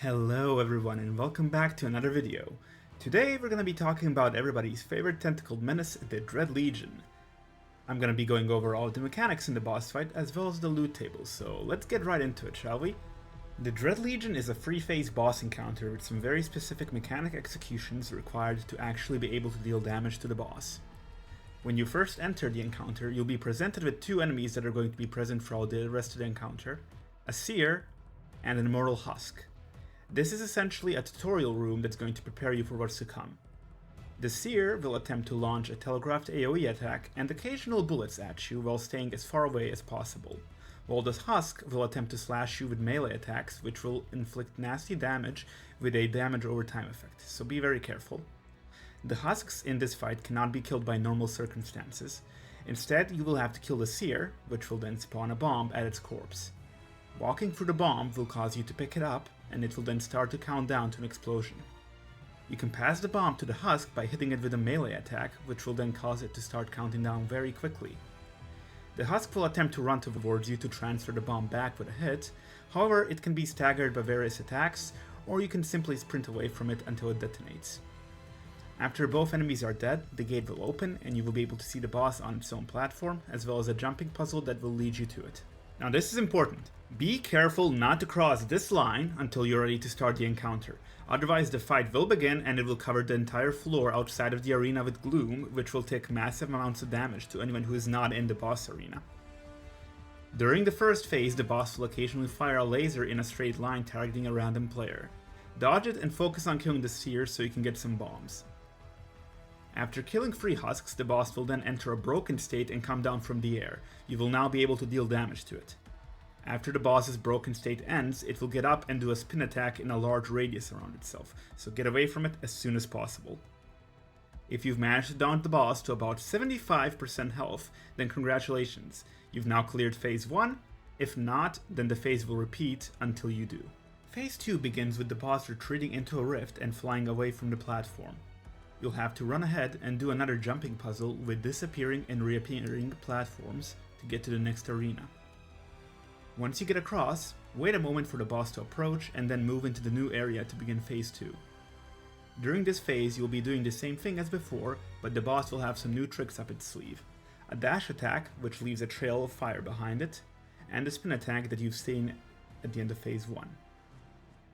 Hello everyone and welcome back to another video. Today we're going to be talking about everybody's favorite tentacled menace, the Dread Legion. I'm going to be going over all the mechanics in the boss fight as well as the loot table, so let's get right into it, shall we? The Dread Legion is a free-phase boss encounter with some very specific mechanic executions required to actually be able to deal damage to the boss. When you first enter the encounter, you'll be presented with two enemies that are going to be present throughout the rest of the encounter, a Seer and an Immortal Husk. This is essentially a tutorial room that's going to prepare you for what's to come. The Seer will attempt to launch a telegraphed AoE attack and occasional bullets at you while staying as far away as possible, while the Husk will attempt to slash you with melee attacks which will inflict nasty damage with a damage over time effect, so be very careful. The Husks in this fight cannot be killed by normal circumstances. Instead, you will have to kill the Seer, which will then spawn a bomb at its corpse. Walking through the bomb will cause you to pick it up, and it will then start to count down to an explosion. You can pass the bomb to the Husk by hitting it with a melee attack, which will then cause it to start counting down very quickly. The Husk will attempt to run towards you to transfer the bomb back with a hit, however it can be staggered by various attacks, or you can simply sprint away from it until it detonates. After both enemies are dead, the gate will open and you will be able to see the boss on its own platform, as well as a jumping puzzle that will lead you to it. Now this is important. Be careful not to cross this line until you're ready to start the encounter. Otherwise the fight will begin and it will cover the entire floor outside of the arena with gloom, which will take massive amounts of damage to anyone who is not in the boss arena. During the first phase, the boss will occasionally fire a laser in a straight line targeting a random player. Dodge it and focus on killing the Seer so you can get some bombs. After killing 3 Husks, the boss will then enter a broken state and come down from the air. You will now be able to deal damage to it. After the boss's broken state ends, it will get up and do a spin attack in a large radius around itself, so get away from it as soon as possible. If you've managed to daunt the boss to about 75% health, then congratulations, you've now cleared phase 1. If not, then the phase will repeat until you do. Phase 2 begins with the boss retreating into a rift and flying away from the platform. You'll have to run ahead and do another jumping puzzle with disappearing and reappearing platforms to get to the next arena. Once you get across, wait a moment for the boss to approach and then move into the new area to begin phase 2. During this phase you'll be doing the same thing as before, but the boss will have some new tricks up its sleeve. A dash attack, which leaves a trail of fire behind it, and a spin attack that you've seen at the end of phase 1.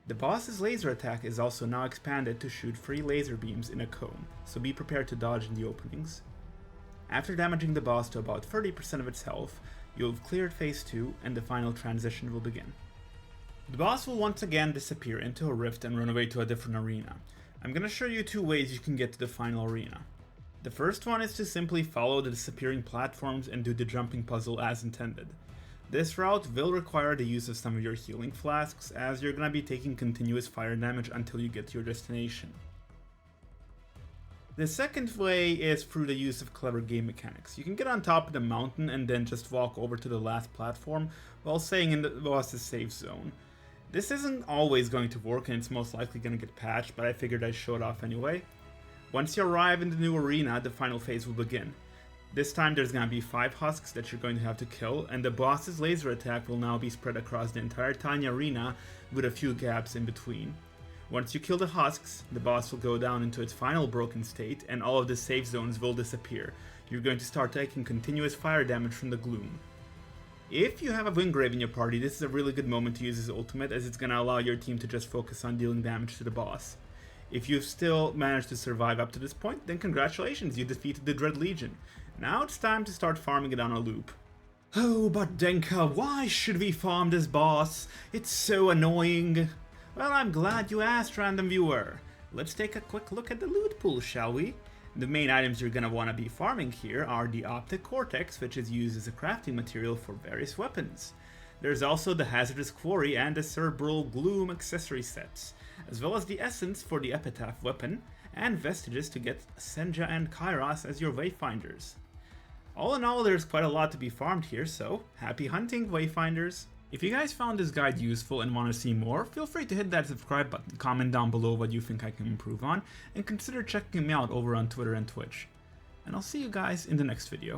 The boss's laser attack is also now expanded to shoot 3 laser beams in a cone, so be prepared to dodge in the openings. After damaging the boss to about 30% of its health, you'll have cleared phase 2 and the final transition will begin. The boss will once again disappear into a rift and run away to a different arena. I'm gonna show you 2 ways you can get to the final arena. The first one is to simply follow the disappearing platforms and do the jumping puzzle as intended. This route will require the use of some of your healing flasks, as you're gonna be taking continuous fire damage until you get to your destination. The second way is through the use of clever game mechanics. You can get on top of the mountain and then just walk over to the last platform while staying in the boss's safe zone. This isn't always going to work and it's most likely going to get patched, but I figured I'd show it off anyway. Once you arrive in the new arena, the final phase will begin. This time there's going to be 5 Husks that you're going to have to kill, and the boss's laser attack will now be spread across the entire tiny arena with a few gaps in between. Once you kill the Husks, the boss will go down into its final broken state and all of the safe zones will disappear. You're going to start taking continuous fire damage from the gloom. If you have a Wingrave in your party, this is a really good moment to use his ultimate, as it's going to allow your team to just focus on dealing damage to the boss. If you've still managed to survive up to this point, then congratulations, you defeated the Dread Legion. Now it's time to start farming it on a loop. Oh, but Denka, why should we farm this boss? It's so annoying. Well, I'm glad you asked, random viewer. Let's take a quick look at the loot pool, shall we? The main items you're gonna want to be farming here are the Optic Cortex, which is used as a crafting material for various weapons. There's also the Hazardous Quarry and the Cerebral Gloom accessory sets, as well as the Essence for the Epitaph weapon, and Vestiges to get Senja and Kairos as your Wayfinders. All in all, there's quite a lot to be farmed here, so happy hunting, Wayfinders! If you guys found this guide useful and want to see more, feel free to hit that subscribe button, comment down below what you think I can improve on, and consider checking me out over on Twitter and Twitch. And I'll see you guys in the next video.